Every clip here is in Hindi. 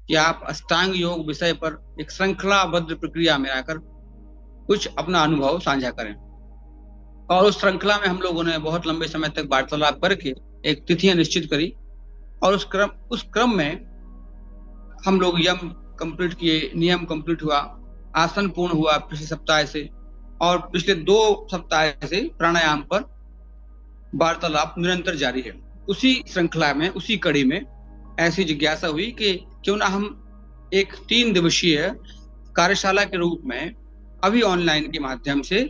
कि आप अष्टांग योग विषय पर एक श्रृंखलाबद्ध प्रक्रिया में आकर कुछ अपना अनुभव साझा करें। और उस श्रृंखला में हम लोगों ने बहुत लंबे समय तक वार्तालाप करके एक तिथियां निश्चित करी, और उस क्रम में हम लोग यम कंप्लीट किए, नियम कंप्लीट हुआ, आसन पूर्ण हुआ पिछले सप्ताह से, और पिछले 2 सप्ताह से प्राणायाम पर वार्तालाप निरंतर जारी है। उसी श्रृंखला में, उसी कड़ी में ऐसी जिज्ञासा हुई कि क्यों ना हम एक 3 दिवसीय कार्यशाला के रूप में अभी ऑनलाइन के माध्यम से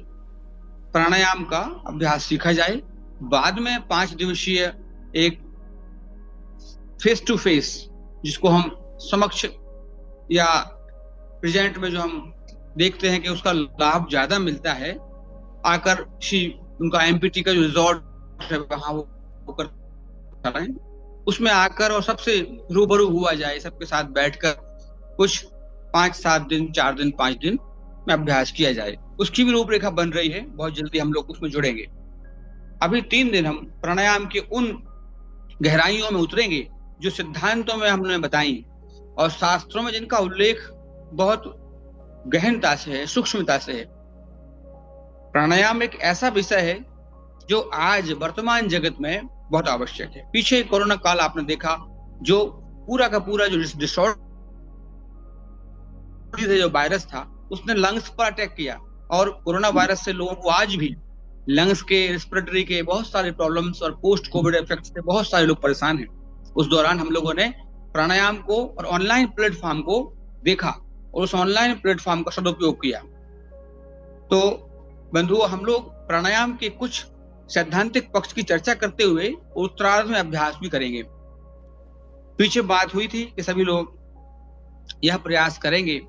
प्राणायाम का अभ्यास सीखा जाए। बाद में 5 दिवसीय एक फेस टू फेस, जिसको हम समक्ष या प्रेजेंट में जो हम देखते हैं कि उसका लाभ ज्यादा मिलता है, आकर उनका एमपीटी का जो रिजॉर्ट है वहां वो कर रहे हैं, उसमें आकर और सबसे रूबरू हुआ जाए, सबके साथ बैठकर कुछ 5-7 दिन, 4 दिन, 5 दिन में अभ्यास किया जाए। उसकी भी रूपरेखा बन रही है, बहुत जल्दी हम लोग उसमें जुड़ेंगे। अभी 3 दिन हम प्राणायाम के उन गहराइयों में उतरेंगे जो सिद्धांतों में हमने बताई और शास्त्रों में जिनका उल्लेख बहुत गहनता से है, सूक्ष्मता से है। प्राणायाम एक ऐसा विषय है जो आज वर्तमान जगत में बहुत आवश्यक है। पीछे कोरोना काल आपने देखा, जो पूरा का पूरा जो डिसऑर्डर, जो वायरस था, उसने लंग्स पर अटैक किया, और कोरोना वायरस से लोगों को आज भी लंग्स के, रेस्पिरेटरी के बहुत सारे प्रॉब्लम्स और पोस्ट कोविड इफेक्ट से बहुत सारे लोग परेशान हैं। उस दौरान हम लोगों ने प्राणायाम को और ऑनलाइन प्लेटफॉर्म को देखा और उस ऑनलाइन प्लेटफॉर्म का सदुपयोग किया। तो बंधुओं, हम लोग प्राणायाम के कुछ सैद्धांतिक पक्ष की चर्चा करते हुए उत्तरार्ध में अभ्यास भी करेंगे। पीछे बात हुई थी कि सभी लोग यह प्रयास करेंगे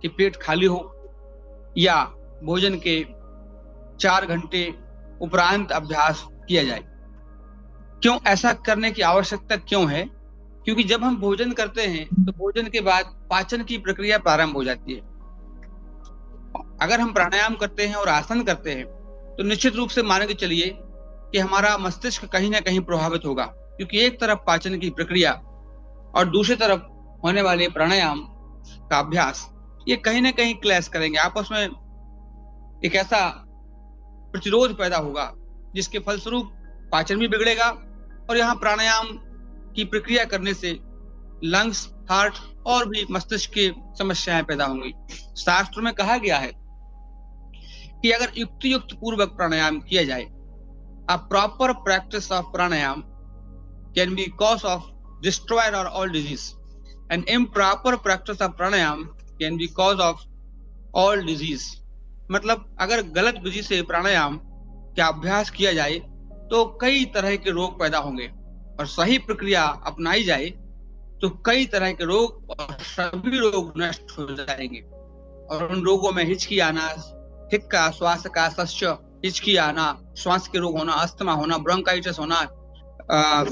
कि पेट खाली हो या भोजन के 4 घंटे उपरांत अभ्यास किया जाए। क्यों ऐसा करने की आवश्यकता क्यों है? क्योंकि जब हम भोजन करते हैं तो भोजन के बाद पाचन की प्रक्रिया प्रारंभ हो जाती है। अगर हम प्राणायाम करते हैं और आसन करते हैं तो निश्चित रूप से मान के चलिए कि हमारा मस्तिष्क कहीं ना कहीं प्रभावित होगा, क्योंकि एक तरफ पाचन की प्रक्रिया और दूसरी तरफ होने वाले प्राणायाम का अभ्यास, ये कहीं ना कहीं क्लैश करेंगे आपस में। एक ऐसा प्रतिरोध पैदा होगा जिसके फलस्वरूप पाचन भी बिगड़ेगा, और यहाँ प्राणायाम की प्रक्रिया करने से लंग्स, हार्ट और भी मस्तिष्क की समस्याएं पैदा होंगी। शास्त्र में कहा गया है कि अगर युक्त पूर्वक प्राणायाम किया जाए, a proper practice of pranayam can be cause of destroyer or all disease, and improper practice of pranayam can be cause of all disease। मतलब अगर गलत विधि से प्राणायाम का अभ्यास किया जाए तो कई तरह के रोग पैदा होंगे, और सही प्रक्रिया अपनाई जाए तो कई तरह के रोग और सभी रोग नष्ट हो जाएंगे। और उन रोगों में हिचकी आना, हिक्का, श्वास का सस्य, हिचकी आना, श्वास के रोग होना, अस्थमा होना, ब्रोंकाइटिस होना,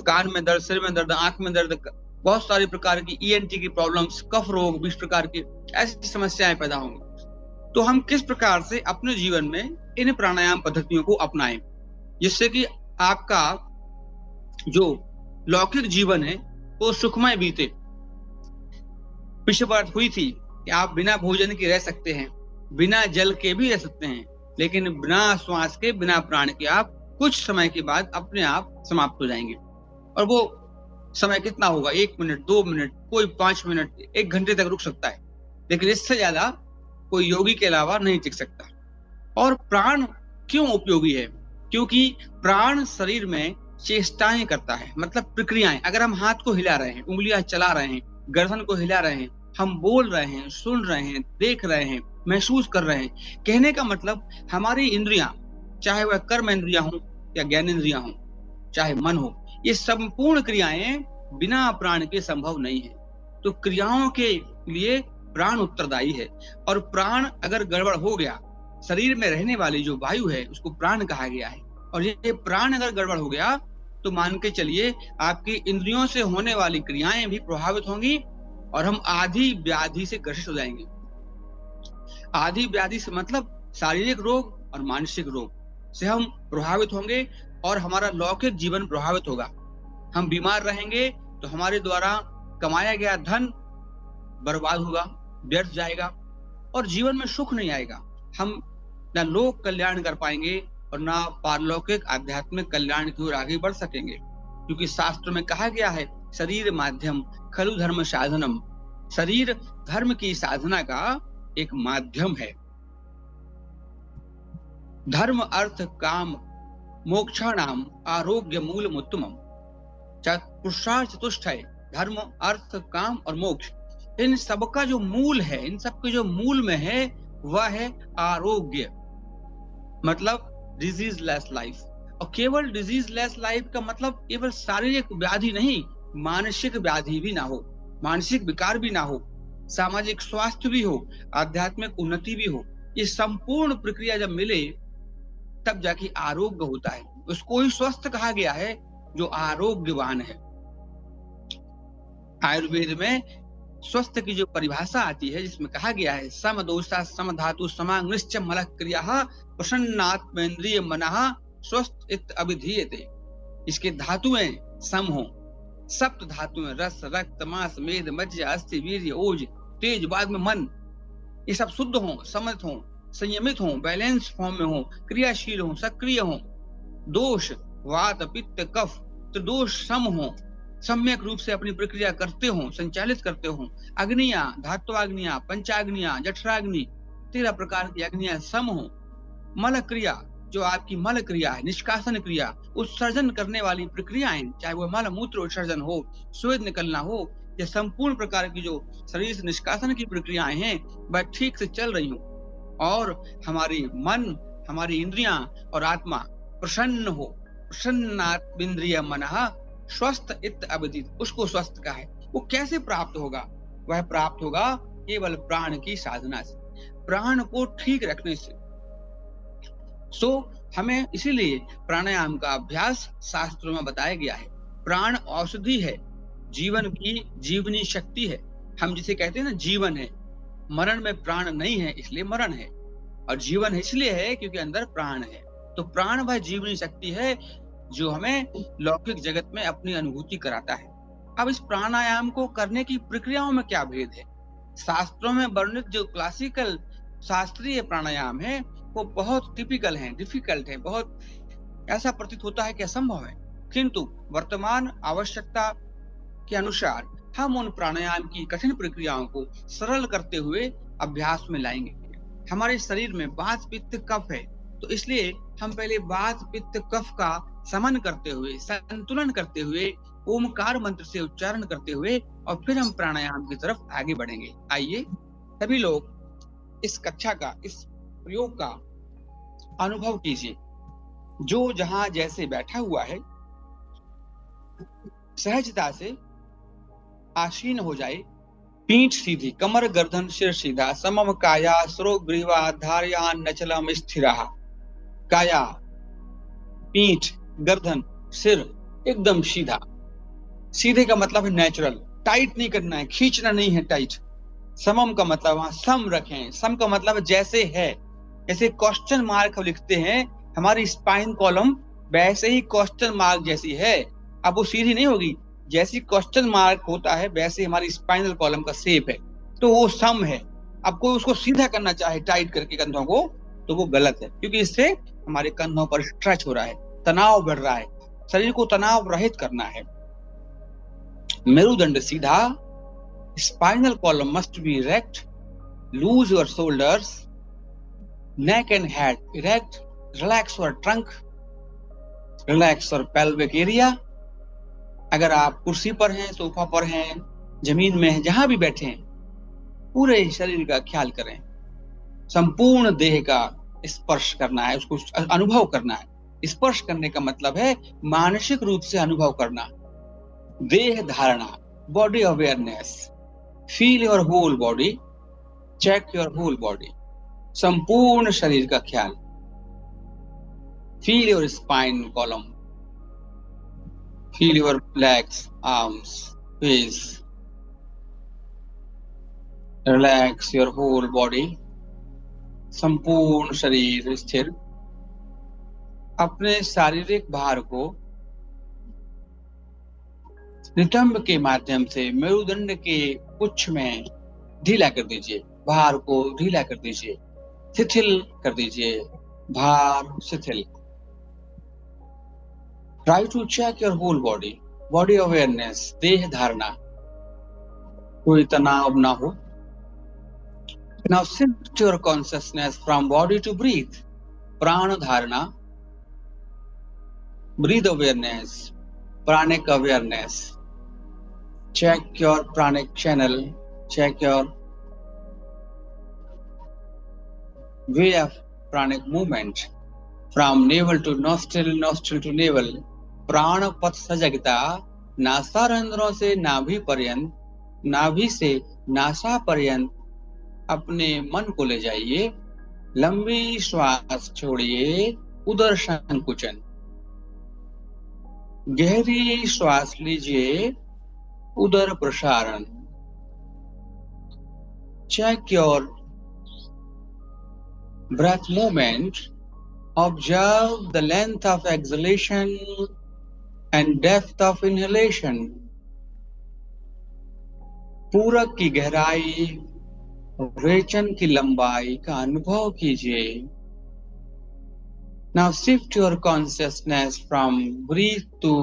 कान में दर्द, सिर में दर्द, आंख में दर्द, बहुत सारी प्रकार की ईएनटी की प्रॉब्लम्स, कफ रोग, 20 प्रकार की ऐसी समस्याएं पैदा होंगी। तो हम किस प्रकार से अपने जीवन में इन प्राणायाम पद्धतियों को अपनाएं जिससे कि आपका जो लौकिक जीवन है वो सुखमय बीते। पिछली बात हुई थी कि आप बिना भोजन के रह सकते हैं, बिना जल के भी रह सकते हैं, लेकिन बिना श्वास के, बिना प्राण के आप कुछ समय के बाद अपने आप समाप्त हो जाएंगे। और वो समय कितना होगा? 1 मिनट, 2 मिनट, कोई 5 मिनट, 1 घंटे तक रुक सकता है, लेकिन इससे ज्यादा कोई योगी के अलावा नहीं टिक सकता। और प्राण क्यों उपयोगी है? क्योंकि प्राण शरीर में चेष्टाएं करता है, मतलब प्रक्रियाएं। अगर हम हाथ को हिला रहे हैं, उंगलियां चला रहे हैं, गर्दन को हिला रहे हैं, हम बोल रहे हैं, सुन रहे हैं, देख रहे हैं, महसूस कर रहे हैं, कहने का मतलब हमारी इंद्रियां, चाहे वह कर्म इंद्रियां हो या ज्ञान इंद्रियां हो, चाहे मन हो, ये संपूर्ण क्रियाएं बिना प्राण के संभव नहीं है। तो क्रियाओं के लिए प्राण उत्तरदायी है, और प्राण अगर गड़बड़ हो गया, शरीर में रहने वाली जो वायु है उसको प्राण कहा गया है, और ये प्राण अगर गड़बड़ हो गया तो मान के चलिए आपकी इंद्रियों से होने वाली क्रियाएं भी प्रभावित होंगी, और हम आदि व्याधि से ग्रसित हो जाएंगे। आदि व्याधि से मतलब शारीरिक रोग और मानसिक रोग से हम प्रभावित होंगे, और हमारा लौकिक जीवन प्रभावित होगा। हम बीमार रहेंगे तो हमारे द्वारा कमाया गया धन बर्बाद होगा, व्यर्थ जाएगा और जीवन में सुख नहीं आएगा। हम ना लोक कल्याण कर पाएंगे और ना पारलौकिक आध्यात्मिक कल्याण की ओर आगे बढ़ सकेंगे, क्योंकि शास्त्र में कहा गया है शरीर माध्यम खलु धर्म साधनम। शरीर धर्म की साधना का एक माध्यम है। धर्म अर्थ काम मोक्षाणाम आरोग्य मूल उत्तमम। पुरुषार्थ चतुष्ट है, धर्म अर्थ काम और मोक्ष। इन सबका जो मूल है, इन सबके जो मूल में है वह है आरोग्य, मतलब डिजीज लेस लाइफ। और केवल डिजीज लेस लाइफ का मतलब केवल शारीरिक व्याधि नहीं, मानसिक व्याधि भी ना हो, मानसिक विकार भी ना हो, सामाजिक स्वास्थ्य भी हो, आध्यात्मिक उन्नति भी हो। ये संपूर्ण प्रक्रिया जब मिले तब जाके आरोग्य होता है। उसको ही स्वस्थ कहा गया है जो आरोग्यवान है। आयुर्वेद में स्वस्थ की जो परिभाषा आती है, जिसमें कहा गया है सम दोषा सम धातु समांगश्च मल क्रिया प्रसन्नात्मेन्द्रिय मनः स्वस्थ इत अभिधीयते। इसके धातुएं सम हो, सप्त धातुएं रस रक्त मांस मेद मज्ज अस्थि वीर्य ओज तेज, बाद में मन, ये सब शुद्ध हो, समर्थ हो, संयमित हो, बैलेंस फॉर्म में हो, क्रियाशील हो, सक्रिय हो। दोष वात पित्त कफ तो दोष सम हो, सम्यक रूप से अपनी प्रक्रिया करते हो, संचालित करते हो। अग्नियां धात्वाग्नियां पंचाग्नियां जठराग्नि 13 प्रकार की अग्नियां सम हो। मल क्रिया जो आपकी मल क्रिया है, निष्कासन क्रिया, उत्सर्जन करने वाली प्रक्रियाएं, चाहे वो मल मूत्र उत्सर्जन हो, स्वेद निकलना हो, या संपूर्ण प्रकार की जो शरीर से निष्कासन की प्रक्रियाएं हैं वह ठीक से चल रही हो, और हमारी मन, हमारी इंद्रियां और आत्मा प्रसन्न हो। प्रसन्नात्मेन्द्रिय मनः स्वस्थ इत अभिधीत, उसको स्वस्थ का है। वो कैसे प्राप्त होगा? वह प्राप्त होगा केवल प्राण की साधना से, प्राण को ठीक रखने से। हमें इसीलिए प्राणायाम का अभ्यास शास्त्रों में बताया गया है। प्राण औषधि है, जीवन की जीवनी शक्ति है। हम जिसे कहते हैं ना जीवन है, मरण में प्राण नहीं है इसलिए मरण है, और जीवन इसलिए है क्योंकि अंदर प्राण है। तो प्राण वह जीवनी शक्ति है जो हमें लौकिक जगत में अपनी अनुभूति कराता है। अब इस प्राणायाम को करने की प्रक्रियाओं में क्या भेद है? शास्त्रों में वर्णित जो क्लासिकल शास्त्रीय प्राणायाम है वो बहुत टिपिकल है, डिफिकल्ट है, बहुत ऐसा प्रतीत होता है कि असंभव है। किंतु वर्तमान आवश्यकता के अनुसार हम उन प्राणायाम की कठिन प्रक्रियाओं को सरल करते हुए अभ्यास में लाएंगे। हमारे शरीर में वात पित्त कफ है, तो इसलिए हम पहले वात पित्त कफ का समन करते हुए, संतुलन करते हुए, ओमकार मंत्र से उच्चारण करते हुए, और फिर हम प्राणायाम की तरफ आगे बढ़ेंगे। आइए सभी लोग इस कक्षा का, इस प्रयोग का अनुभव कीजिए। जो जहां जैसे बैठा हुआ है सहजता से आसीन हो जाए, पीठ सीधी, कमर गर्दन सिर सीधा, समम काया सरो ग्रीवा धार्या नचलम स्थिरा। काया, पीठ, गर्दन, सिर एकदम सीधा। सीधे का मतलब है नेचुरल, टाइट नहीं करना है, खींचना नहीं है टाइट। समम का मतलब वहां सम रखें, सम का मतलब जैसे है। जैसे क्वेश्चन मार्क हम लिखते हैं, हमारी स्पाइन कॉलम वैसे ही क्वेश्चन मार्क जैसी है। अब वो सीधी नहीं होगी, जैसी क्वेश्चन मार्क होता है वैसे हमारी स्पाइनल कॉलम का शेप है, तो वो सम है। अब कोई उसको सीधा करना चाहे टाइट करके कंधों को, तो वो गलत है, क्योंकि इससे हमारे कंधों पर स्ट्रेच हो रहा है, तनाव बढ़ रहा है। शरीर को तनाव रहित करना है। मेरुदंड सीधा, spinal column must be erect, lose your shoulders, neck and head erect, relax your trunk, relax your pelvic area। अगर आप कुर्सी पर हैं, सोफा पर हैं, जमीन में हैं, जहां भी बैठे हैं, पूरे शरीर का ख्याल करें। संपूर्ण देह का स्पर्श करना है, उसको अनुभव करना है। स्पर्श करने का मतलब है मानसिक रूप से अनुभव करना। देह धारणा, body awareness, feel your whole body, check your whole body, संपूर्ण शरीर का ख्याल। Feel your spine column, feel your legs, arms, face, relax your whole body, संपूर्ण शरीर स्थिर। अपने शारीरिक भार को नितंब के माध्यम से मेरुदंड के पुच्छ में ढीला कर दीजिए, भार को ढीला कर दीजिए, शिथिल कर दीजिए, भार शिथिल। Try to check your whole body, body awareness, देह धारणा, कोई तनाव ना हो। Now shift your consciousness from body to breath, प्राण धारणा, breath awareness, pranic awareness. Check your pranic channel, check your way of pranic movement from navel to nostril, nostril to navel. प्राण पथ सजगता, नासारंध्रों से नाभि पर्यंत, नाभि से नासा पर्यंत अपने मन को ले जाइए। लंबी श्वास छोड़िए, उदर संकुचन। गहरी श्वास लीजिए, उदर प्रसारण। Check your breath movement. Observe the length of exhalation and depth of inhalation. पूरक की गहराई, रेचन की लंबाई का अनुभव कीजिए। Now shift your consciousness from breath to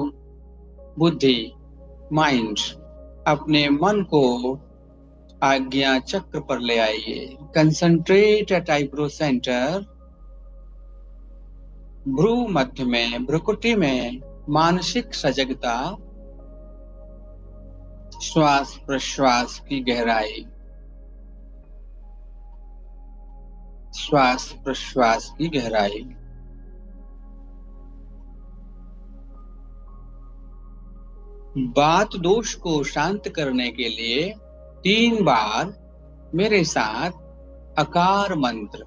बुद्धि, mind. अपने मन को आज्ञा चक्र पर ले आइए। कंसंट्रेट एट आईब्रो सेंटर, भ्रू मध्य में, भ्रुकुटी में मानसिक सजगता, श्वास प्रश्वास की गहराई, श्वास प्रश्वास की गहराई। बात दोष को शांत करने के लिए 3 बार मेरे साथ अकार मंत्र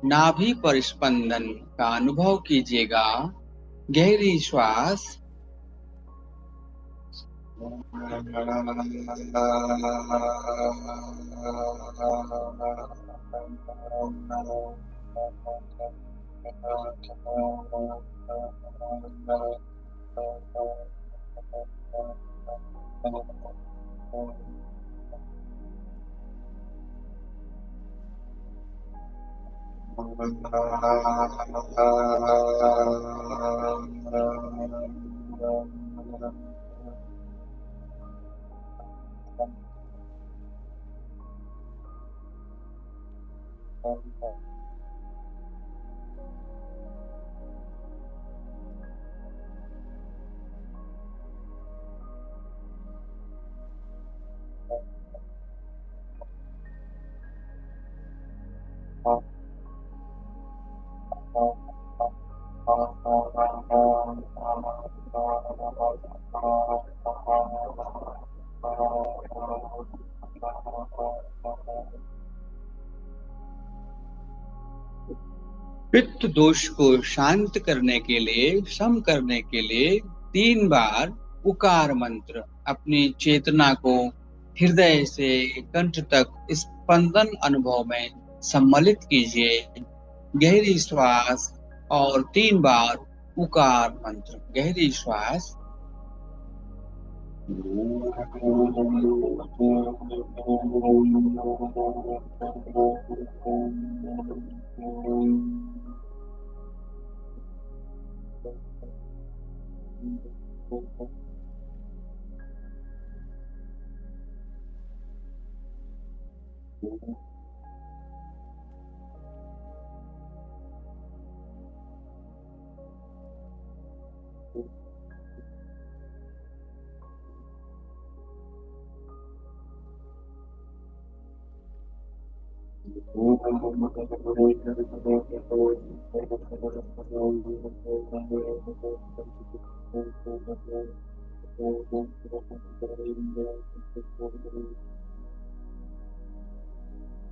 नाभि पर स्पंदन का अनुभव कीजिएगा। गहरी श्वास, पित्त दोष को शांत करने के लिए, शम करने के लिए 3 बार उकार मंत्र अपनी चेतना को हृदय से कंठ तक स्पंदन अनुभव में सम्मिलित कीजिए। गहरी श्वास और 3 बार उकार मंत्र। गहरी श्वास,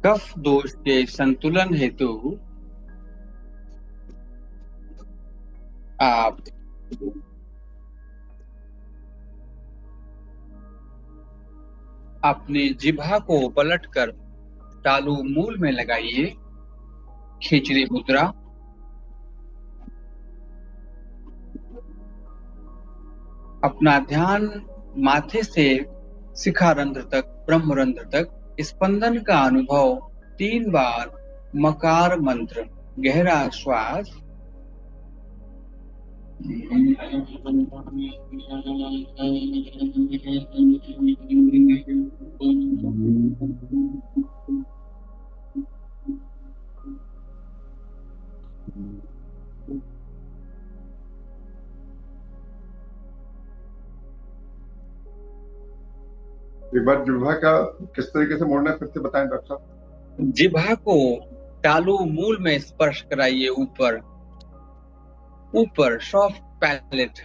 कफ दोष के संतुलन हेतु आप अपनी जिह्वा को पलटकर तालु मूल में लगाइए। खिचड़ी मुद्रा। अपना ध्यान माथे से शिखारंध्र तक, ब्रह्मरंध्र तक स्पंदन का अनुभव 3 बार मकार मंत्र, गहरा श्वास। एक बार जिह्वा का किस तरीके से मोड़ना है फिर से बताएं डॉक्टर साहब। जिह्वा को तालु मूल में स्पर्श कराइए, ऊपर ऊपर सॉफ्ट पैलेट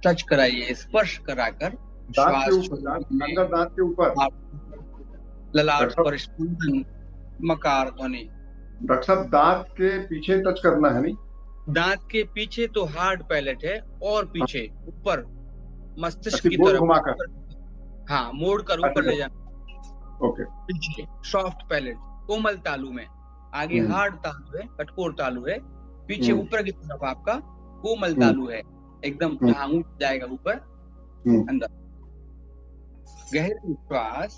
टच कराइए, स्पर्श कराकर दांत के श्वास ऊपर, अंदर दांत के ऊपर, ललाट पर स्पंदन, मकार ध्वनि। डॉक्टर साहब दांत के पीछे टच करना है नहीं? दांत के पीछे तो हार्ड पैलेट है, और पीछे ऊपर मस्तिष्क की गोल तरफ घुमाकर, हाँ मोड़ कर ऊपर ले जाना। ओके। पीछे सॉफ्ट पैलेट, कोमल तालु में, आगे हार्ड तालु है, कठोर तालु है, पीछे ऊपर की तरफ आपका कोमल तालु है, एकदम जहां उठ जाएगा ऊपर अंदर। गहरी श्वास,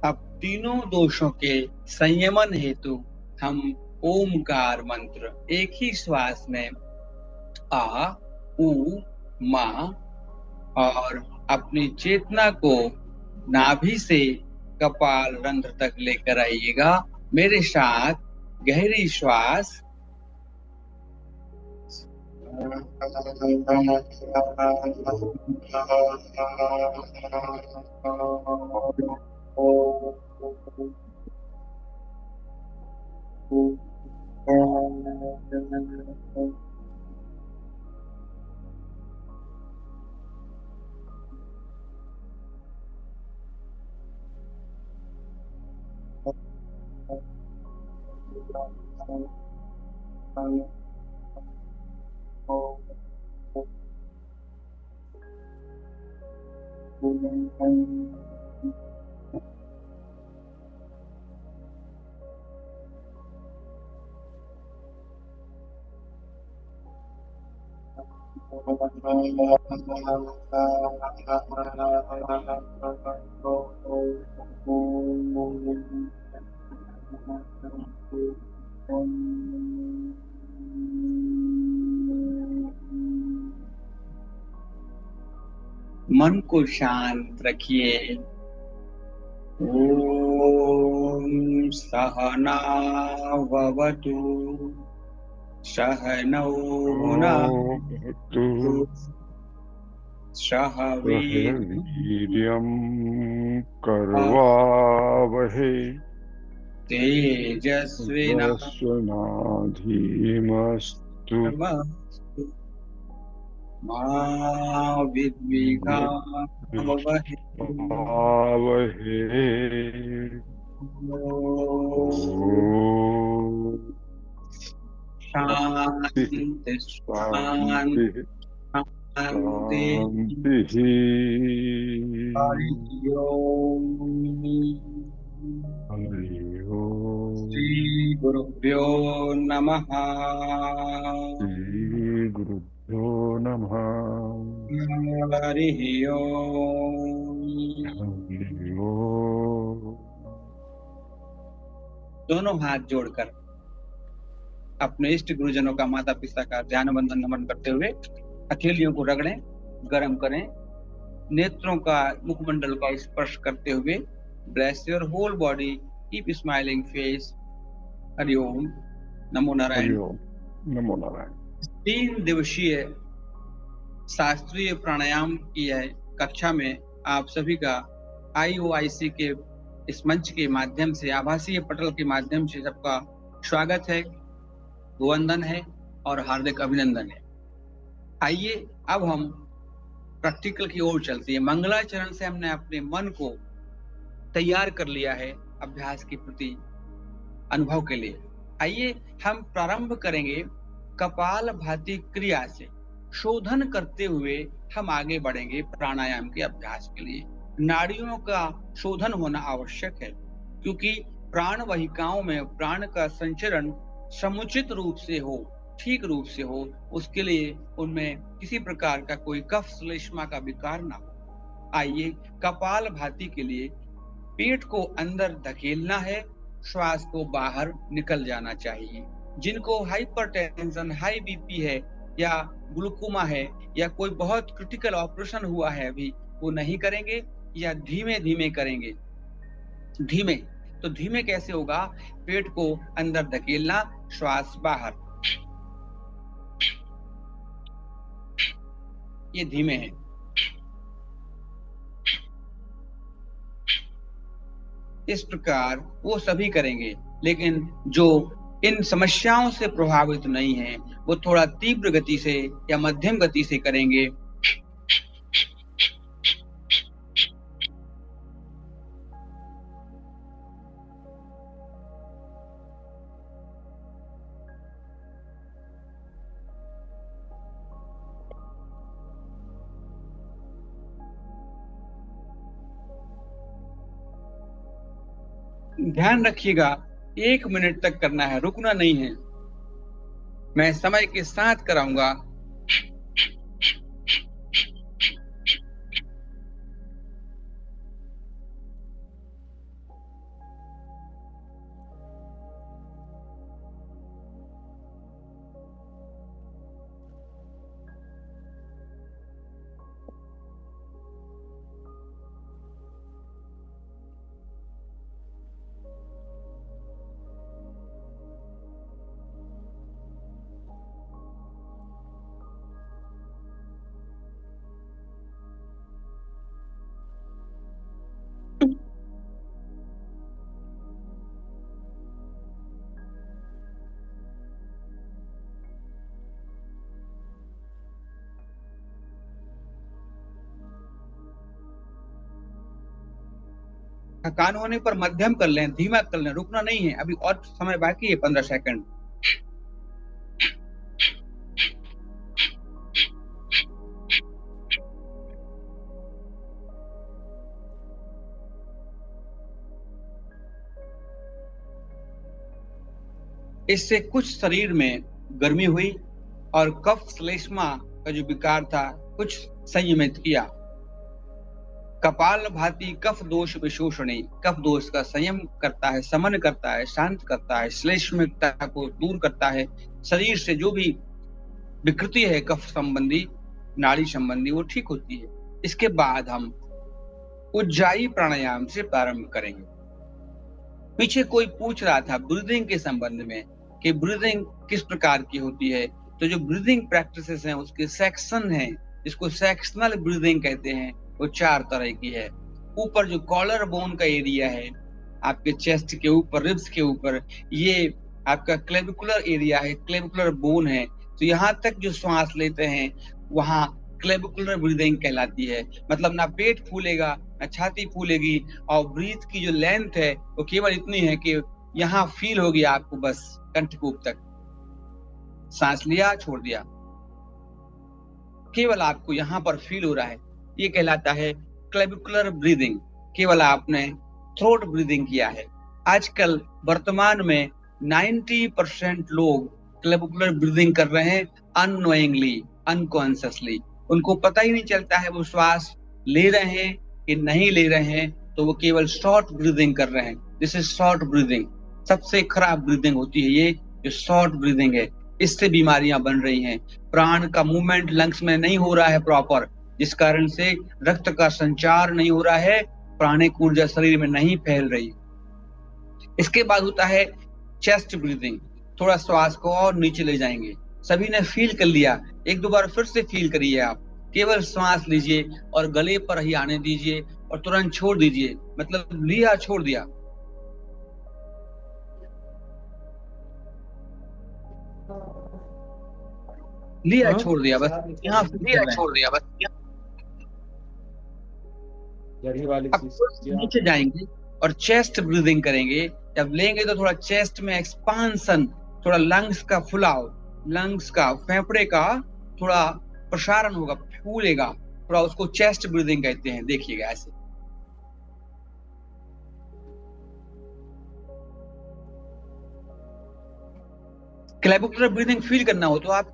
अब तीनों दोषों के संयमन हेतु हम ओमकार मंत्र एक ही श्वास में आ, उ, मा, और अपनी चेतना को नाभि से कपाल रंध्र तक लेकर आइएगा। मेरे साथ गहरी श्वास, मन को शांत रखिए। ओम सहना भवतु सहनौ भुनक्तु सह वीर्यं करवावहै तेजस्विनाधीमस्तु मा विद्विषावहै। शांति शांति शांति। हरि ओम। श्री गुरुभ्यो नमः। श्री गुरुभ्यो नमः। हरि ओम। दोनों हाथ जोड़कर अपने इष्ट गुरुजनों का, माता पिता का ध्यान बंधन नमन करते हुए हथेलियों को रगड़ें, गर्म करें, नेत्रों का, मुखमंडल का स्पर्श करते हुए bless your whole body, keep smiling face. Hari Om, नमो नारायण। नमो नारायण। 3 दिवसीय शास्त्रीय प्राणायाम की है कक्षा में आप सभी का IOIC के इस मंच के माध्यम से, आभासीय पटल के माध्यम से सबका स्वागत है, वंदन है और हार्दिक अभिनंदन है। आइए अब हम प्रैक्टिकल की ओर चलते हैं। मंगलाचरण से हमने अपने मन को तैयार कर लिया है अभ्यास के प्रति अनुभव के लिए। आइए हम प्रारंभ करेंगे कपाल भाती क्रिया से। शोधन करते हुए हम आगे बढ़ेंगे प्राणायाम के अभ्यास के लिए। नाड़ियों का शोधन होना आवश्यक है, क्योंकि प्राण वाहिकाओं में प्राण का संचरण समुचित रूप से हो, ठीक रूप से हो, उसके लिए उनमें किसी प्रकार का कोई कफ श्लेष्मा का विकार ना हो। आइए कपाल भाती के लिए पेट को अंदर धकेलना है, श्वास को बाहर निकल जाना चाहिए। जिनको हाइपरटेंशन, हाई बीपी है या ग्लूकोमा है या कोई बहुत क्रिटिकल ऑपरेशन हुआ है अभी, वो नहीं करेंगे या धीमे धीमे करेंगे। धीमे तो धीमे कैसे होगा? पेट को अंदर धकेलना, श्वास बाहर, ये धीमे है। इस प्रकार वो सभी करेंगे, लेकिन जो इन समस्याओं से प्रभावित नहीं है वो थोड़ा तीव्र गति से या मध्यम गति से करेंगे। ध्यान रखिएगा 1 मिनट तक करना है, रुकना नहीं है। मैं समय के साथ कराऊंगा। थकान होने पर मध्यम कर लें, धीमा कर लें, रुकना नहीं है। अभी और समय बाकी है, 15 सेकंड। इससे कुछ शरीर में गर्मी हुई और कफ श्लेष्मा का जो विकार था कुछ संयमित किया। कपाल भाती कफ दोष विशोषणी, कफ दोष का संयम करता है, समन करता है, शांत करता है, श्लेष्मता को दूर करता है। शरीर से जो भी विकृति है कफ संबंधी, नाड़ी संबंधी, वो ठीक होती है। इसके बाद हम उज्जाई प्राणायाम से प्रारंभ करेंगे। पीछे कोई पूछ रहा था ब्रीदिंग के संबंध में कि ब्रीदिंग किस प्रकार की होती है। तो जो ब्रीदिंग प्रैक्टिसेस हैं उसके सेक्शन हैं, जिसको सेक्शनल ब्रीदिंग कहते हैं, वो 4 तरह की है। ऊपर जो कॉलर बोन का एरिया है, आपके चेस्ट के ऊपर, रिब्स के ऊपर, ये आपका क्लेविकुलर एरिया है, क्लेविकुलर बोन है। तो यहाँ तक जो श्वास लेते हैं वहाँ क्लेविकुलर ब्रीदिंग कहलाती है। मतलब ना पेट फूलेगा ना छाती फूलेगी, और ब्रीथ की जो लेंथ है वो केवल इतनी है कि यहाँ फील होगी आपको, बस कंठकूप तक सांस लिया छोड़ दिया, केवल आपको यहाँ पर फील हो रहा है। ये कहलाता है क्लेविकुलर ब्रीदिंग। केवल आपने थ्रोट ब्रीदिंग किया है। आजकल वर्तमान में 90% लोग क्लेविकुलर ब्रीदिंग कर रहे हैं अननोइंगली, अनकॉन्शियसली। उनको पता ही नहीं चलता है वो श्वास ले रहे हैं कि नहीं ले रहे हैं, तो वो केवल शॉर्ट ब्रीदिंग कर रहे हैं। This is short breathing. सबसे खराब ब्रीदिंग होती है ये जो शॉर्ट ब्रीदिंग है। इससे बीमारियां बन रही हैं। प्राण का मूवमेंट लंग्स में नहीं हो रहा है प्रॉपर, जिस कारण से रक्त का संचार नहीं हो रहा है, प्राणिक ऊर्जा शरीर में नहीं फैल रही। इसके बाद होता है चेस्ट ब्रीदिंग। थोड़ा श्वास को और नीचे ले जाएंगे। सभी ने फील कर लिया, एक दो बार फिर से फील करिए आप। केवल श्वास लीजिए और गले पर ही आने दीजिए और तुरंत छोड़ दीजिए, मतलब लिया छोड़ दिया। लिया छोड़ दिया, बस यहाँ लिया छोड़ दिया बस। अब नीचे जाएंगे और चेस्ट ब्रीदिंग करेंगे। जब लेंगे तो थोड़ा चेस्ट में एक्सपांसन, थोड़ा लंग्स का फुलाव, लंग्स का, फेफड़े का थोड़ा प्रसारण होगा, फूलेगा थोड़ा, उसको चेस्ट ब्रीदिंग कहते हैं। देखिएगा ऐसे। क्लैविकुलर ब्रीदिंग फील करना हो तो आप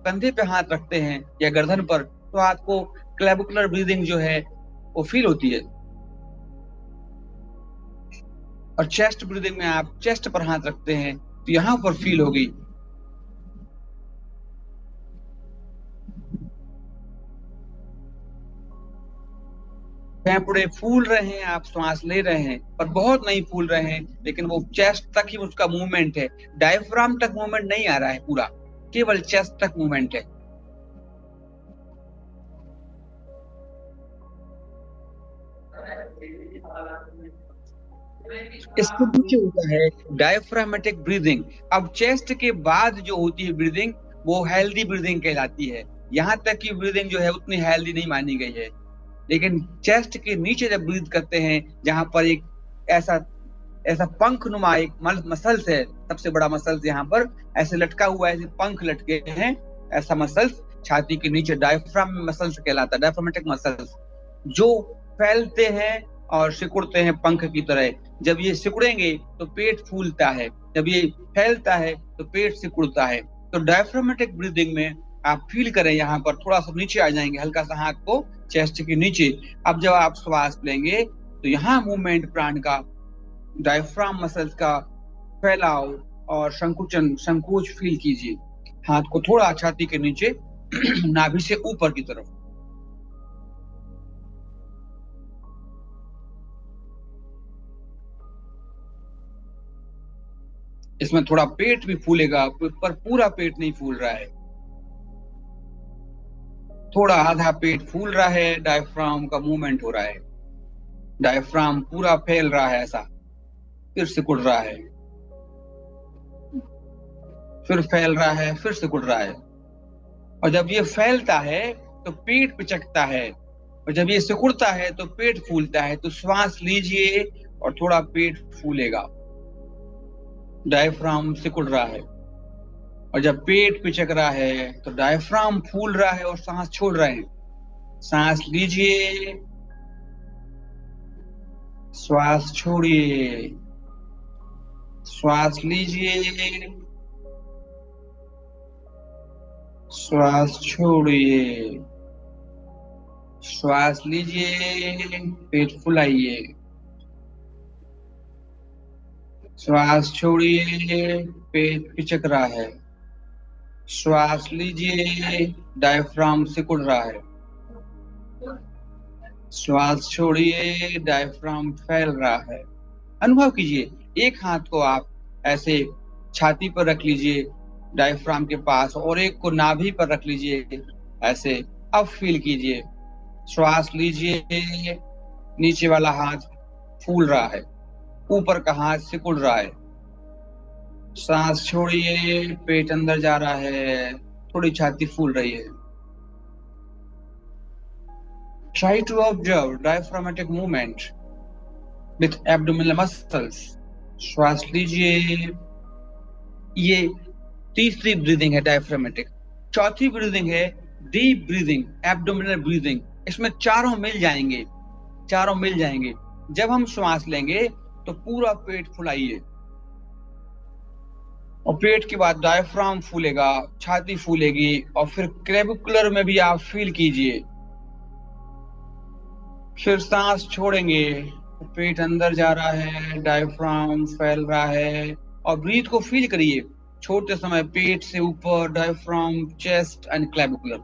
कंधे पे हाथ रखते हैं या गर्दन पर, तो आपको क्लैविकुलर ब्रीदिंग जो है वो फील होती है। और चेस्ट ब्रीदिंग में आप चेस्ट पर हाथ रखते हैं तो यहां पर फील होगी। फेफड़े फूल रहे हैं, आप श्वास ले रहे हैं पर बहुत नहीं फूल रहे हैं, लेकिन वो चेस्ट तक ही उसका मूवमेंट है। डायफ्राम तक मूवमेंट नहीं आ रहा है पूरा, केवल चेस्ट तक मूवमेंट है। इसके पीछे होता है डायफ्रामेटिक ब्रीदिंग। अब चेस्ट के बाद जो होती है ब्रीदिंग वो हेल्दी ब्रीदिंग कहलाती है। यहाँ तक की ब्रीदिंग जो है उतनी हेल्दी नहीं मानी गई है, लेकिन चेस्ट के नीचे जब ब्रीथ करते हैं, जहां पर एक ऐसा पंख नुमा एक मसल्स है, सबसे बड़ा मसल्स यहाँ पर ऐसे लटका हुआ है, ऐसे पंख लटके हैं, ऐसा मसल्स छाती के नीचे डायफ्राम मसल्स कहलाता है, डायफ्रामेटिक मसल्स, जो फैलते हैं और सिकुड़ते हैं पंख की तरह। जब ये सिकुड़ेंगे तो पेट फूलता है, जब ये फैलता है तो पेट सिकुड़ता है। तो डायफ्रामेटिक ब्रीदिंग में आप फील करें, यहाँ पर थोड़ा सा नीचे आ जाएंगे, हल्का सा हाथ को चेस्ट के नीचे। अब जब आप श्वास लेंगे तो यहाँ मूवमेंट प्राण का, डायफ्राम मसल्स का फैलाव और संकोच फील कीजिए। हाथ को थोड़ा छाती के नीचे नाभि से ऊपर की तरफ। इसमें थोड़ा पेट भी फूलेगा, पर पूरा पेट नहीं फूल रहा है, थोड़ा आधा पेट फूल रहा है, डायफ्राम का मूवमेंट हो रहा है। डायफ्राम पूरा फैल रहा है, ऐसा फिर सिकुड़ रहा है, फिर फैल रहा है, फिर सिकुड़ रहा है। और जब ये फैलता है तो पेट पिचकता है, और जब ये सिकुड़ता है तो पेट फूलता है। तो श्वास लीजिए और थोड़ा पेट फूलेगा, डायफ्राम सिकुड़ रहा है। और जब पेट पिचक रहा है तो डायफ्राम फूल रहा है और सांस छोड़ रहे हैं। सांस लीजिए, श्वास छोड़िए, श्वास लीजिए, श्वास छोड़िए, श्वास लीजिए, पेट फुलाइए, श्वास छोड़िए, पेट पिचक रहा है, श्वास लीजिए, डायफ्राम सिकुड़ रहा है, श्वास छोड़िए, डायफ्राम फैल रहा है। अनुभव कीजिए, एक हाथ को आप ऐसे छाती पर रख लीजिए डायफ्राम के पास, और एक को नाभि पर रख लीजिए ऐसे। अब फील कीजिए, श्वास लीजिए, नीचे वाला हाथ फूल रहा है, ऊपर का हाथ सिकुड़ रहा है। सांस छोड़िए, पेट अंदर जा रहा है, थोड़ी छाती फूल रही है। Try to observe diaphragmatic movement with abdominal muscles. श्वास लीजिए। ये तीसरी ब्रीदिंग है डायफ्रामेटिक। चौथी ब्रीदिंग है डीप ब्रीदिंग, एब्डोमिनल ब्रीदिंग। इसमें चारों मिल जाएंगे। जब हम श्वास लेंगे तो पूरा पेट फुलाइए, और पेट के बाद डायफ्राम फूलेगा, छाती फूलेगी, और फिर क्लेविकुलर में भी आप फील कीजिए। फिर सांस छोड़ेंगे, पेट अंदर जा रहा है, डायफ्राम फैल रहा है, और ब्रीथ को फील करिए। छोड़ते समय पेट से ऊपर डायफ्राम, चेस्ट एंड क्लेविकुलर।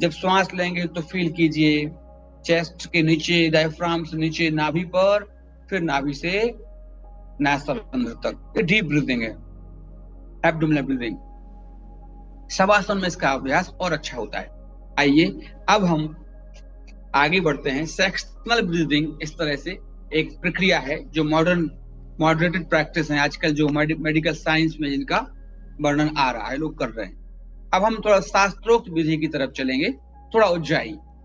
जब श्वास लेंगे तो फील कीजिए चेस्ट के नीचे, डायफ्राम से नीचे नाभि पर, फिर नाभि से नासारंध्र तक। ये डीप ब्रीथिंग है। Abdominal breathing. शवासन में इसका अभ्यास और अच्छा होता है। आइए अब हम आगे बढ़ते हैं। सेक्शनल ब्रीदिंग इस तरह से एक प्रक्रिया है जो मॉडर्न मॉडरेटेड प्रैक्टिस है आजकल, जो मेडिकल साइंस में जिनका वर्णन आ रहा है, लोग कर रहे हैं। अब हम थोड़ा शास्त्रोक्त विधि की तरफ चलेंगे, थोड़ा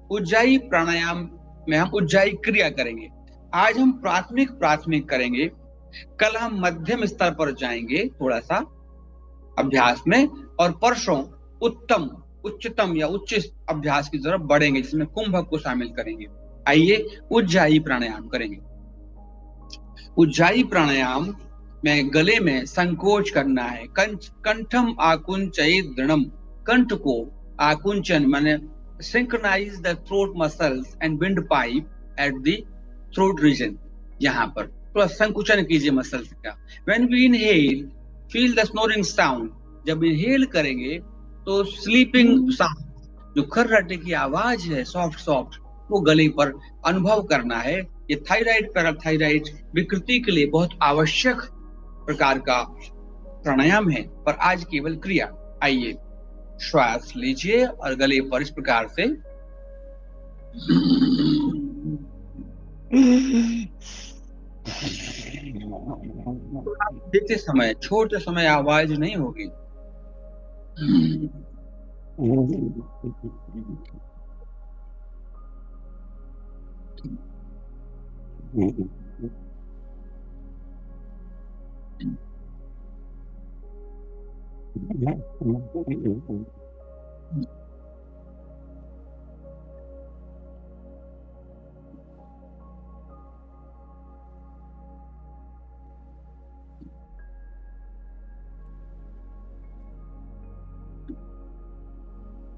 उज्जाई प्राणायाम में हम उज्जाई क्रिया करेंगे। आज हम प्राथमिक करेंगे, कल हम मध्यम स्तर पर जाएंगे थोड़ा सा अभ्यास में, और परसों उच्चतम या उच्च अभ्यास की तरफ बढ़ेंगे जिसमें कुंभक को शामिल करेंगे। आइए उज्जाई प्राणायाम करेंगे। उज्जाई प्राणायाम में गले में संकोच करना है। कंठम आकुंचयेत दृढ़म, कंठ को आकुंचन माने synchronize the throat muscles and wind pipe at the throat region. यहाँ पर थोड़ा संकुचन कीजिए मसल्स का। When we inhale feel the snoring sound, जब इनहेल करेंगे तो स्लीपिंग साउंड, जो खर्राटे की आवाज है सॉफ्ट वो गले पर अनुभव करना है। ये थायराइड पैराथायराइड विकृति के लिए बहुत आवश्यक प्रकार का प्राणायाम है, पर आज केवल क्रिया। आइए श्वास लीजिए और गले पर इस प्रकार से देते समय छोटे समय आवाज नहीं होगी।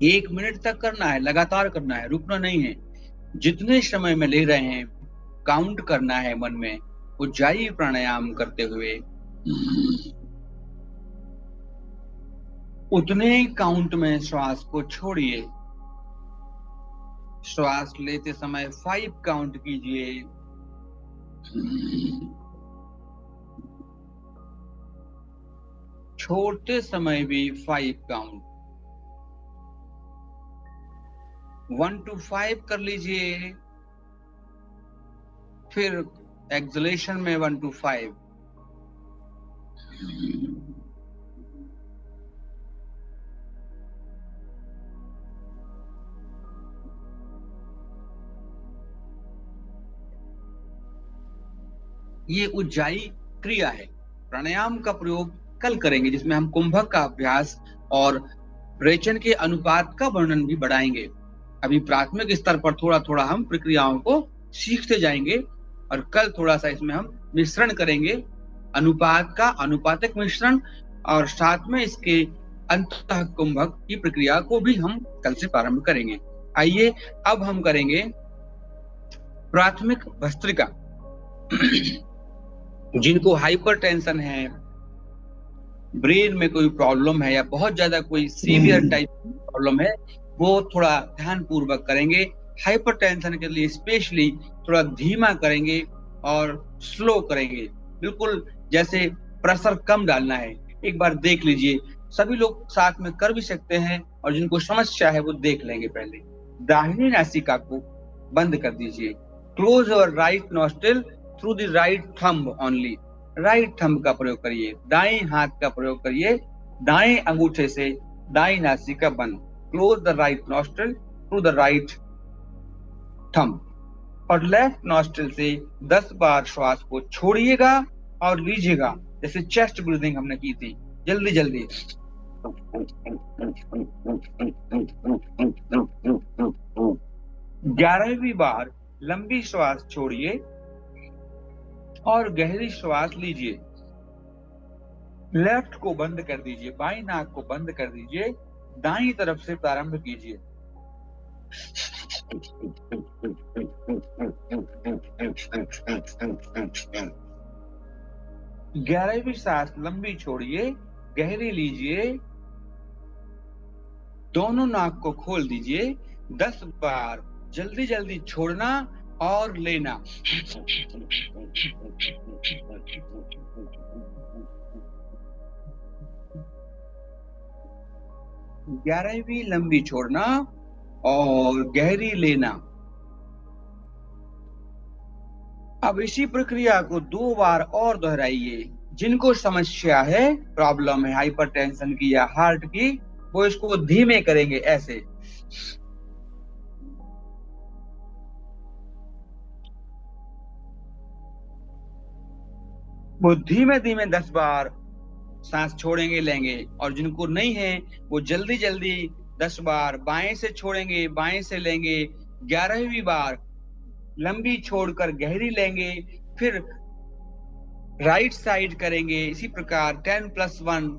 एक मिनट तक करना है, लगातार करना है, रुकना नहीं है। जितने समय में ले रहे हैं काउंट करना है मन में, उज्जाई प्राणायाम करते हुए उतने काउंट में श्वास को छोड़िए। श्वास लेते समय 5 काउंट कीजिए, छोड़ते समय भी 5 काउंट। 1 to 5 कर लीजिए, फिर एक्सलेशन में 1 to 5। ये उज्जाई क्रिया है। प्राणायाम का प्रयोग कल करेंगे जिसमें हम कुंभक का अभ्यास और रेचन के अनुपात का वर्णन भी बढ़ाएंगे। अभी प्राथमिक स्तर पर थोड़ा थोड़ा हम प्रक्रियाओं को सीखते जाएंगे और कल थोड़ा सा इसमें हम मिश्रण करेंगे, अनुपात का अनुपातिक मिश्रण, और साथ में इसके अंततः कुंभक की प्रक्रिया को भी हम कल से प्रारंभ करेंगे। आइए अब हम करेंगे प्राथमिक भस्त्रिका। जिनको हाइपरटेंशन है, ब्रेन में कोई प्रॉब्लम है या बहुत ज्यादा कोई सीवियर टाइप प्रॉब्लम है, वो थोड़ा ध्यान पूर्वक करेंगे। हाइपरटेंशन के लिए स्पेशली थोड़ा धीमा करेंगे और स्लो करेंगे, बिल्कुल जैसे प्रेशर कम डालना है। एक बार देख लीजिए, सभी लोग साथ में कर भी सकते हैं और जिनको समस्या है वो देख लेंगे। पहले दाहिनी नासिका को बंद कर दीजिए। Close your right nostril through the right thumb only. Right thumb का प्रयोग करिए, दाएं हाथ का प्रयोग करिए, दाएं अंगूठे से दाएं नासिका बंद। Close the right nostril through the right thumb. और लेफ्ट नॉस्ट्रिल से 10 बार श्वास को छोड़िएगा और लीजिएगा, जैसे चेस्ट ब्रीदिंग हमने की थी। जल्दी जल्दी 11वीं बार लंबी श्वास छोड़िए और गहरी श्वास लीजिए। लेफ्ट को बंद कर दीजिए, बाईं नाक को बंद कर दीजिए, दाईं तरफ से प्रारंभ कीजिए। ग्यारहवीं सांस लंबी छोड़िए, गहरी लीजिए, दोनों नाक को खोल दीजिए। 10 बार जल्दी जल्दी छोड़ना और लेना। 11वीं लंबी छोड़ना और गहरी लेना। अब इसी प्रक्रिया को 2 बार और दोहराइए। जिनको समस्या है, प्रॉब्लम है हाइपरटेंशन की या हार्ट की, वो इसको धीमे करेंगे ऐसे। वो धीमे धीमे 10 बार सांस छोड़ेंगे लेंगे। और जिनको नहीं है वो जल्दी जल्दी 10 बार बाएं से छोड़ेंगे, बाएं से लेंगे। 11वीं बार लंबी छोड़कर गहरी लेंगे, फिर राइट साइड करेंगे इसी प्रकार 10+1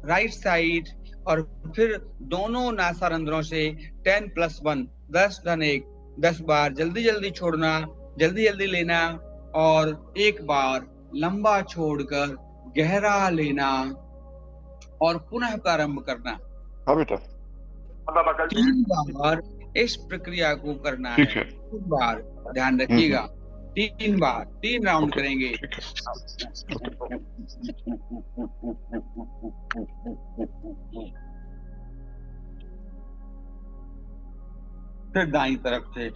राइट साइड, और फिर दोनों नासारंध्रों से 10+1 10×1 10 बार जल्दी जल्दी छोड़ना, जल्दी जल्दी लेना, और एक बार लंबा छोड़कर गहरा लेना और पुनः प्रारंभ करना। हाँ बेटा 3 बार इस प्रक्रिया को करना है। ठीक है। 3 बार ध्यान रखिएगा, 3 बार 3 राउंड ओके, करेंगे। ठीक है। फिर दाईं तरफ से।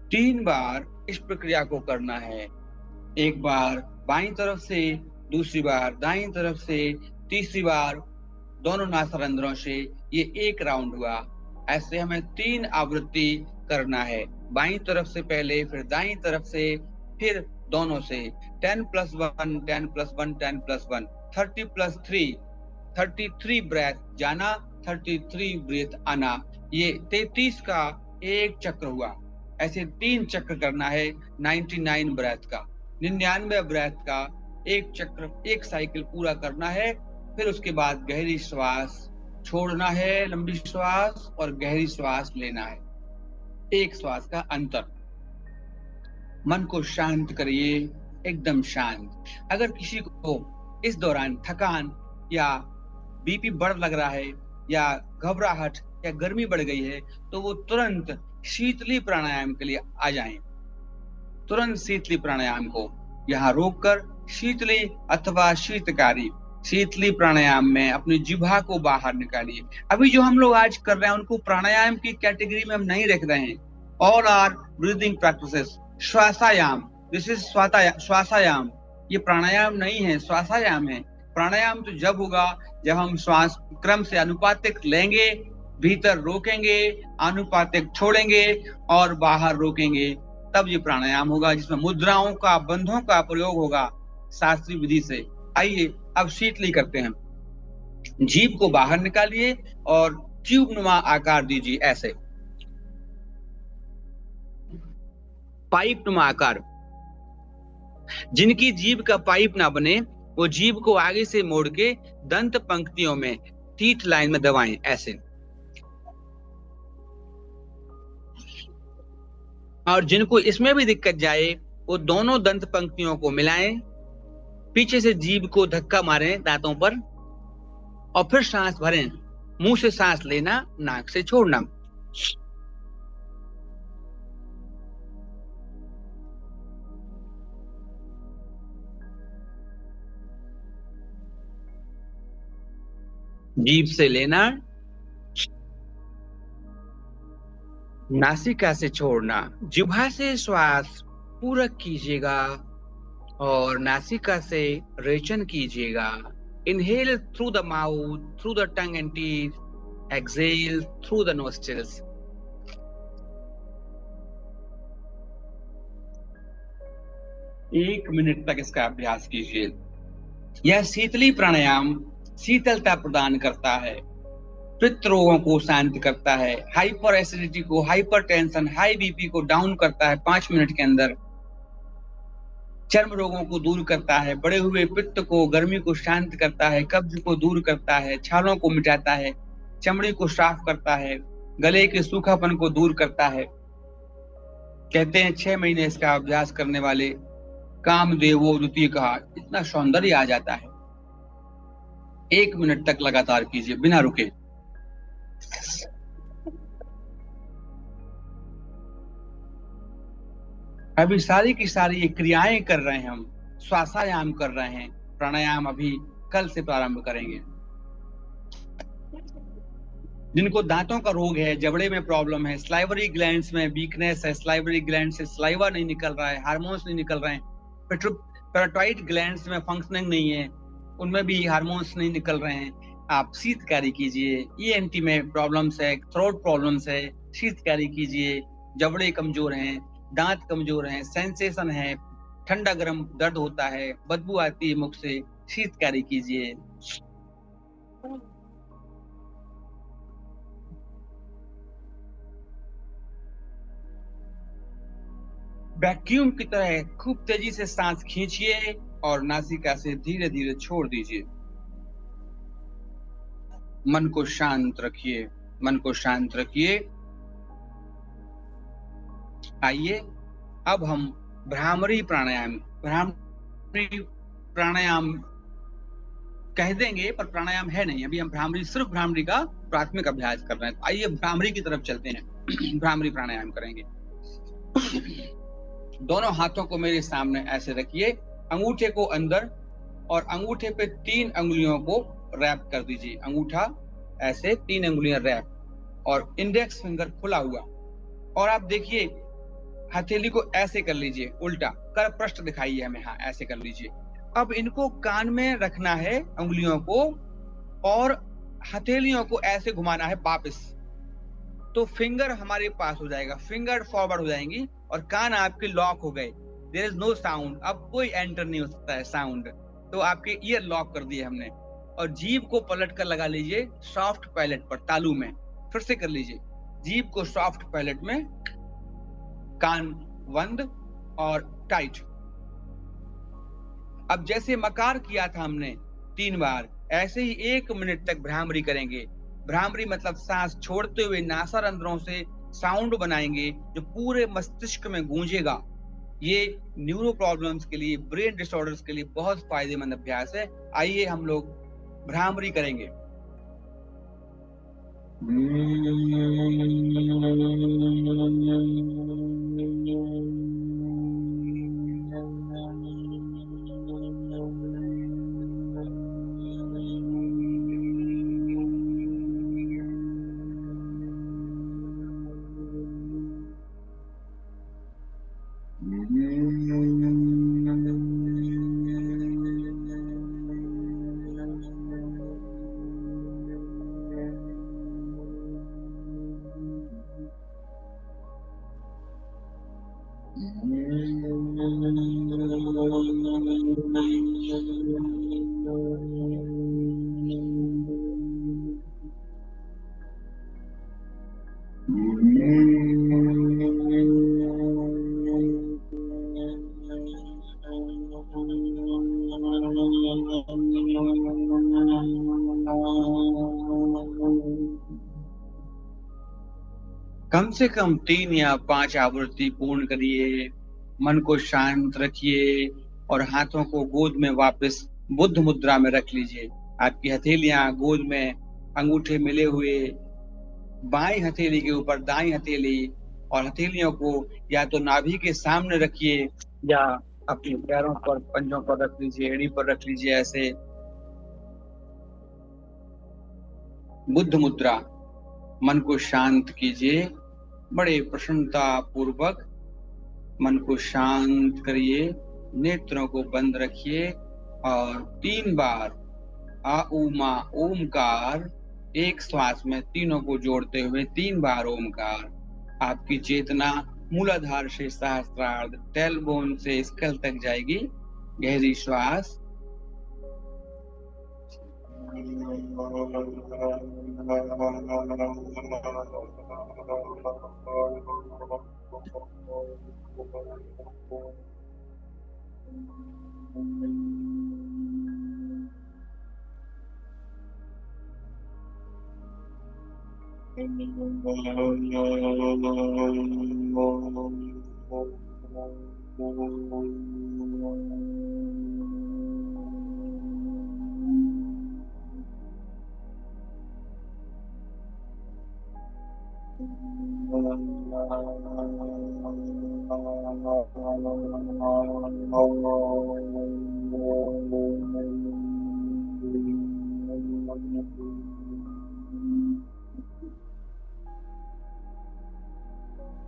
तीन बार इस प्रक्रिया को करना है। एक बार बाईं तरफ से, दूसरी बार दाईं तरफ से, तीसरी बार दोनों नासारंध्रों से। ये एक राउंड हुआ। ऐसे हमें 3 आवृत्ति करना है। बाईं तरफ से पहले, फिर दाईं तरफ से, फिर दोनों से। 10+1 10+1 10+1 30+3 33 ब्रेथ जाना, 33 ब्रेथ आना। ये 33 का एक चक्र हुआ। ऐसे 3 चक्र करना है 99 ब्रेथ का, 99 ब्रेथ का एक चक्र, एक साइकिल पूरा करना है। फिर उसके बाद गहरी श्वास छोड़ना है, लंबी श्वास, और गहरी श्वास लेना है। एक श्वास का अंतर। मन को शांत करिए, एकदम शांत। अगर किसी को इस दौरान थकान या बीपी बढ़ लग रहा है या घबराहट या गर्मी बढ़ गई है, तो वो तुरंत शीतली प्राणायाम के लिए आ जाएं। तुरंत शीतली प्राणायाम को यहाँ रोककर शीतली अथवा शीतकारी शीतली प्राणायाम में अपनी जिह्वा को बाहर निकालिए। अभी जो हम लोग आज कर रहे हैं उनको प्राणायाम की कैटेगरी में हम नहीं रख रहे हैं। All are breathing practices. Shwasayam, this is shwasayam. ये प्राणायाम नहीं है, श्वासायाम है। प्राणायाम तो जब होगा जब हम श्वास क्रम से अनुपातिक लेंगे, भीतर रोकेंगे, आनुपातिक छोड़ेंगे और बाहर रोकेंगे, तब ये प्राणायाम होगा, जिसमें मुद्राओं का, बंधों का प्रयोग होगा शास्त्रीय विधि से। आइए अब शीतली करते हैं। जीभ को बाहर निकालिए और ट्यूब नुमा आकार दीजिए, ऐसे पाइप नुमा आकार। जिनकी जीभ का पाइप ना बने वो जीभ को आगे से मोड़ के दंत पंक्तियों में टीथ लाइन में दबाएं, ऐसे। और जिनको इसमें भी दिक्कत जाए वो दोनों दंत पंक्तियों को मिलाएं, पीछे से जीभ को धक्का मारें दांतों पर, और फिर सांस भरें। मुंह से सांस लेना, नाक से छोड़ना। जीभ से लेना, नासिका से छोड़ना। जिह्वा से श्वास पूरक कीजिएगा और नासिका से रेचन कीजिएगा। Inhale through the mouth, through the tongue and teeth, exhale through the nostrils. एक मिनट तक इसका अभ्यास कीजिए। यह शीतली प्राणायाम शीतलता प्रदान करता है, पित्त रोगों को शांत करता है, हाइपर एसिडिटी को, हाइपर टेंशन, हाई बीपी को डाउन करता है 5 मिनट के अंदर, चर्म रोगों को दूर करता है, बढ़े हुए पित्त को, गर्मी को शांत करता है, कब्ज को दूर करता है, छालों को मिटाता है, चमड़ी को साफ करता है, गले के सूखापन को दूर करता है। कहते हैं 6 महीने इसका अभ्यास करने वाले कामदेवो द्वितीय कहा, इतना सौंदर्य आ जाता है। 1 मिनट तक लगातार कीजिए बिना रुके। अभी सारी की सारी ये क्रियाएं कर रहे हैं हम, श्वासायाम कर रहे हैं, प्राणायाम अभी कल से प्रारंभ करेंगे। जिनको दांतों का रोग है, जबड़े में प्रॉब्लम है, स्लाइवरी ग्लैंड्स में वीकनेस है, स्लाइवरी ग्लैंड से स्लाइवा नहीं निकल रहा है, हार्मोन्स नहीं निकल रहे हैं, पैराटाइड ग्लैंड्स में फंक्शनिंग नहीं है, उनमें भी हार्मोन्स नहीं निकल रहे हैं, आप शीतकारी कीजिए। ENT में प्रॉब्लम्स है, थ्रोट प्रॉब्लम्स है, शीतकारी कीजिए। जबड़े कमजोर हैं, दांत कमजोर हैं, सेंसेशन है, ठंडा गर्म दर्द होता है, बदबू आती है मुख से, शीतकारी कीजिए। वैक्यूम की तरह खूब तेजी से सांस खींचिए और नासिका से धीरे धीरे छोड़ दीजिए। मन को शांत रखिए, मन को शांत रखिए। आइए अब हम भ्रामरी प्राणायाम कह देंगे, पर प्राणायाम है नहीं। अभी हम सिर्फ भ्रामरी का प्राथमिक अभ्यास कर रहे हैं। तो आइए भ्रामरी की तरफ चलते हैं। भ्रामरी प्राणायाम करेंगे। दोनों हाथों को मेरे सामने ऐसे रखिए, अंगूठे को अंदर और अंगूठे पे 3 अंगुलियों को रैप कर दीजिए। अंगूठा ऐसे 3 अंगुलियां रैप और इंडेक्स फिंगर खुला हुआ। और आप देखिए हथेली को ऐसे कर लीजिए, उल्टा कर पृष्ठ दिखाइए हमें। हाँ, ऐसे कर लीजिए। अब इनको कान में रखना है अंगुलियों को, और हथेलियों को ऐसे घुमाना है वापस, तो फिंगर हमारे पास हो जाएगा, फिंगर फॉरवर्ड हो जाएंगी और कान आपके लॉक हो गए। देयर इज नो साउंड, अब कोई एंटर नहीं हो सकता है साउंड, तो आपके ईयर लॉक कर दिए हमने। और जीभ को पलट कर लगा लीजिए सॉफ्ट पैलेट पर, तालू में। फिर से कर लीजिए, जीभ को सॉफ्ट पैलेट में, कान बंद और टाइट। अब जैसे मकार किया था हमने 3 बार, ऐसे ही 1 मिनट तक भ्रामरी करेंगे। भ्रामरी मतलब सांस छोड़ते हुए नासारंध्रों से साउंड बनाएंगे जो पूरे मस्तिष्क में गूंजेगा। ये न्यूरो प्रॉब्लम्स के लिए, ब्रेन डिसऑर्डर्स के लिए बहुत फायदेमंद अभ्यास है। आइए हम लोग भ्रामरी करेंगे। कम से कम 3 या 5 आवृत्ति पूर्ण करिए। मन को शांत रखिए और हाथों को गोद में वापस बुद्ध मुद्रा में रख लीजिए। आपकी हथेलियां गोद में, अंगूठे मिले हुए, बाईं हथेली के ऊपर दाईं हथेली, और हथेलियों को या तो नाभि के सामने रखिए या अपने पैरों पर, पंजों पर रख लीजिए, एड़ी पर रख लीजिए। ऐसे बुद्ध मुद्रा। मन को शांत कीजिए, बड़े प्रसन्नता पूर्वक मन को शांत करिए। नेत्रों को बंद रखिए और 3 बार आ उमा ओमकार, एक श्वास में तीनों को जोड़ते हुए 3 बार ओमकार। आपकी चेतना मूलाधार से सहस्त्रार्ध, टेलबोन से स्कल तक जाएगी। गहरी श्वास,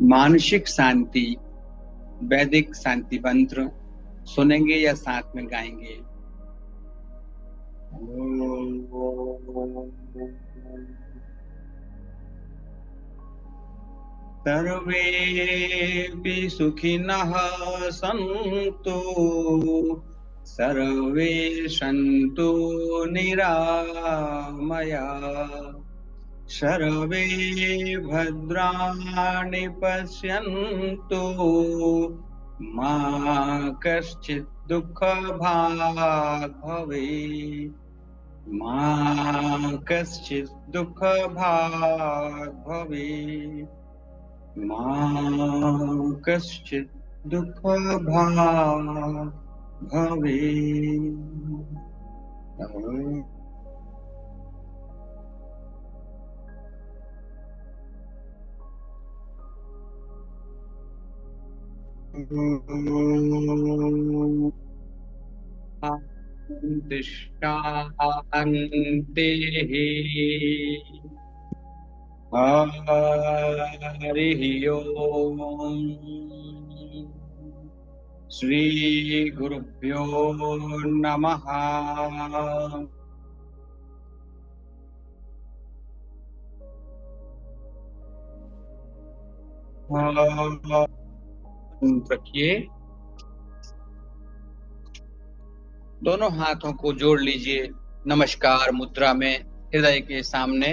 मानसिक शांति, वैदिक शांति मंत्र सुनेंगे या साथ में गाएंगे? सर्वेऽपि सुखिनः सन्तु, सर्वे सन्तु निरामयाः, सर्वे भद्राणि पश्यन्तु, मा कश्चित् दुःखभाग् भवेत्, मा कश्चित् दुःखभाग् भवेत्, मा कश्चित् दुःखभाग् भवेत्। शान्तिः। हरिः ओम्। श्री गुरुभ्यो नमः। रखिए, दोनों हाथों को जोड़ लीजिए नमस्कार मुद्रा में, हृदय के सामने।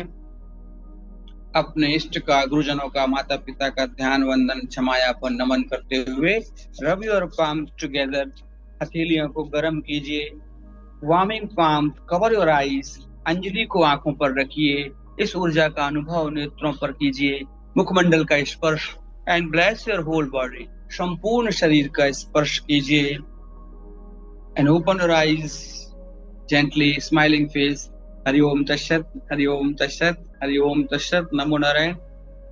अपने इष्ट का, गुरुजनों का, माता पिता का ध्यान, वंदन, क्षमायापन, नमन करते हुए रब योर पाम टुगेदर, हथेलियों को गर्म कीजिए। Warming palm, cover your eyes, Anjali को आंखों पर रखिए। इस ऊर्जा का अनुभव नेत्रों पर कीजिए। मुखमंडल का स्पर्श, and bless your whole body, संपूर्ण शरीर का स्पर्श कीजिए। And open your eyes gently, smiling face. Hari Om तत्सत, हरि ओम तत्सत, हरि ओम तत्सत। नमो नारायण।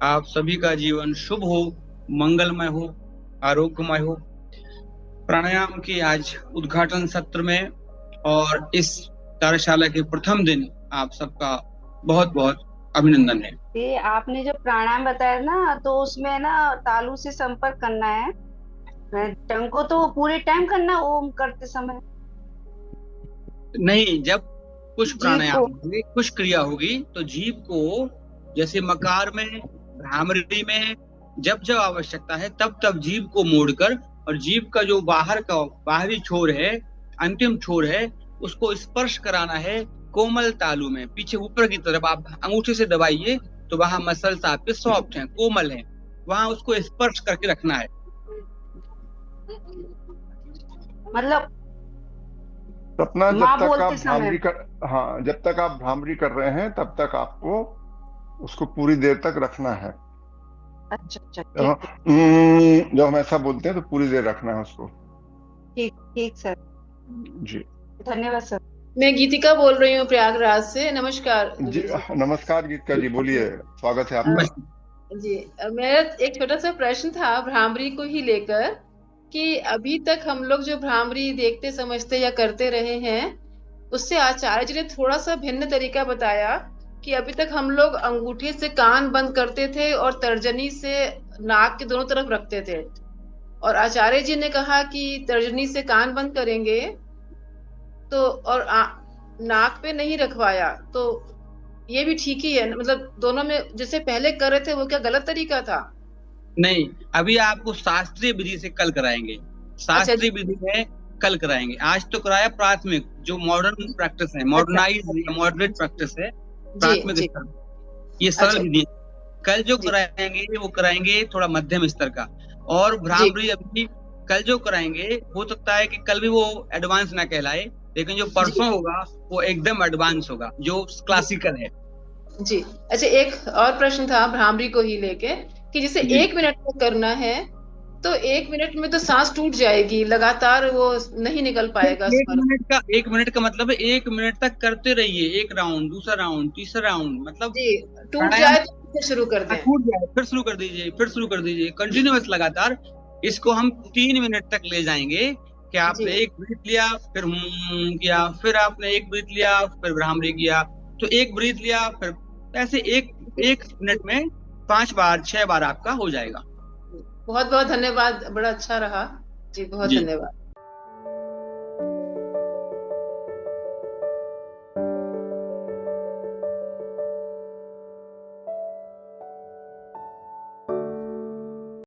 आप सभी का जीवन शुभ हो, मंगलमय हो, आरोग्यमय हो। प्राणायाम की आज उद्घाटन सत्र में और इस कार्यशाला के प्रथम दिन आप सबका बहुत बहुत अभिनंदन है। ये आपने जो प्राणायाम बताया ना, तो उसमें ना तालु से संपर्क करना है। टंग को तो पूरे टाइम करना ओम करते समय नहीं, जब कुछ प्राणायाम होंगे, कुछ क्रिया होगी तो जीभ को, जैसे मकार में, भ्रामरी में जब जब आवश्यकता है तब तब जीभ को मोड़कर, और जीभ का जो बाहरी छोर है, अंतिम छोर है, उसको स्पर्श कराना है कोमल तालु में, पीछे ऊपर की तरफ। आप अंगूठे से दबाइए तो वहां मसल्स आपके सॉफ्ट हैं, कोमल हैं, वहां उसको स्पर्श करके रखना है। मतलब सपना, जब तक आप भ्रामरी जब तक आप भ्रामरी कर रहे हैं तब तक आपको उसको पूरी देर तक रखना है। अच्छा, जब हम ऐसा बोलते हैं तो पूरी देर रखना है उसको। ठीक सर जी, धन्यवाद सर। मैं गीतिका बोल रही हूँ प्रयागराज से। नमस्कार जी। नमस्कार गीतिका जी, बोलिए, स्वागत है आपका। जी, मेरा एक छोटा सा प्रश्न था भ्रामरी को ही लेकर, कि अभी तक हम लोग जो भ्रामरी देखते, समझते या करते रहे हैं, उससे आचार्य जी ने थोड़ा सा भिन्न तरीका बताया। कि अभी तक हम लोग अंगूठे से कान बंद करते थे और तर्जनी से नाक के दोनों तरफ रखते थे, और आचार्य जी ने कहा कि तर्जनी से कान बंद करेंगे तो, और नाक पे नहीं रखवाया, तो ये भी ठीक ही है? मतलब दोनों में जैसे पहले कर रहे थे वो क्या गलत तरीका था? नहीं, अभी आपको शास्त्रीय विधि से कल कराएंगे। शास्त्रीय विधि में कल कराएंगे। आज तो कराया प्राथमिक, जो मॉडर्न प्रैक्टिस है, मॉडर्नाइज मॉडरेट प्रैक्टिस है, प्राथमिक स्तर, ये सरल विधि। कल जो कराएंगे वो कराएंगे थोड़ा मध्यम स्तर का, और भ्रामरी अभी कल जो कराएंगे हो सकता है कि कल भी वो एडवांस ना कहलाए, लेकिन जो परसों होगा वो एकदम एडवांस होगा, जो क्लासिकल है। जी, अच्छा, एक और प्रश्न था भ्रामरी को ही लेके, कि जैसे 1 मिनट तक करना है तो 1 मिनट में तो सांस टूट जाएगी, लगातार वो नहीं निकल पाएगा। 1 मिनट का मतलब है 1 मिनट तक करते रहिए, एक राउंड, दूसरा राउंड, तीसरा राउंड, मतलब जी, टूट जाए तो फिर शुरू कर दें। टूट जाए फिर शुरू कर दीजिए, फिर शुरू कर दीजिए, कंटिन्यूअस लगातार। इसको हम 3 मिनट तक ले जाएंगे कि आपने एक ब्रीथ लिया, फिर किया, फिर आपने एक ब्रीथ लिया, फिर भ्रामरी किया, तो एक ब्रीथ लिया, फिर ऐसे एक मिनट में 5 बार 6 बार आपका हो जाएगा। बहुत बहुत धन्यवाद, बड़ा अच्छा रहा जी, बहुत धन्यवाद।